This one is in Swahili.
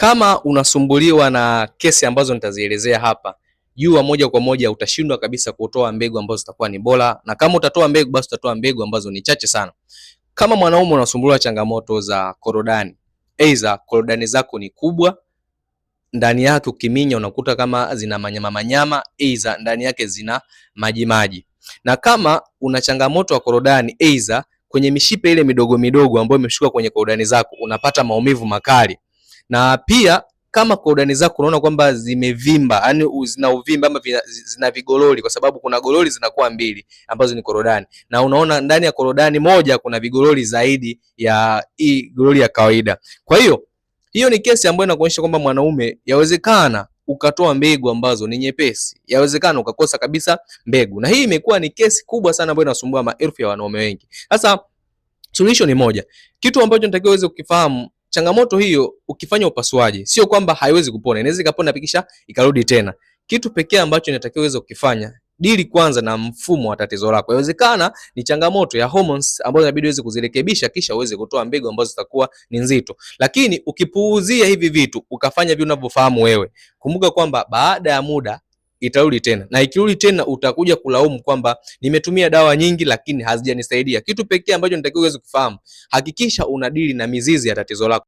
Kama unasumbuliwa na kesi ambazo nitazielezea hapa, jua moja kwa moja utashindwa kabisa kutoa mbegu ambazo zitakuwa ni bora, na kama utatoa mbegu basi utatoa mbegu ambazo ni chache sana. Kama mwanaume unasumbuliwa changamoto za korodani, aidha korodani zako ni kubwa, ndani yake ukiminya unakuta kama zina manyama manyama, aidha ndani yake zina maji maji. Na kama una changamoto ya korodani, aidha kwenye mishipa ile midogo midogo ambayo imeshuka kwenye korodani zako unapata maumivu makali, na pia kama korodani zako unaona kwamba zimevimba, yani zina uvimba ama zina vigololi, kwa sababu kuna gololi zinakuwa mbili ambazo ni korodani, na unaona ndani ya korodani moja kuna vigololi zaidi ya hii gololi ya kawaida. Kwa hiyo ni kesi ambayo inakuonyesha kwamba mwanaume, yawezekana ukatoa mbegu ambazo ni nyepesi, yawezekana ukakosa kabisa mbegu, na hii imekuwa ni kesi kubwa sana ambayo inasumbua maelfu ya wanaume wengi. Sasa suluhisho ni moja. Kitu ambacho natakiwa uweze kukifahamu, changamoto hiyo ukifanya upasuaji sio kwamba haiwezi kupona, inaweza ikapona pikisha ikarudi tena. Kitu pekee ambacho inatakiwa uweze kukifanya, dili kwanza na mfumo wa tatizo lako. Inawezekana ni changamoto ya hormones ambazo inabidi uweze kuzirekebisha kisha uweze kutoa mbegu ambazo zitakuwa ni nzito. Lakini ukipuuzia hivi vitu ukafanya vile unavyofahamu wewe, kumbuka kwamba baada ya muda itarudi tena, na ikirudi tena utakuja kulaumu kwamba nimetumia dawa nyingi lakini hazijanisaidia. Kitu pekee ambacho nitakiwa uweze kufahamu, hakikisha unadili na mizizi ya tatizo lako.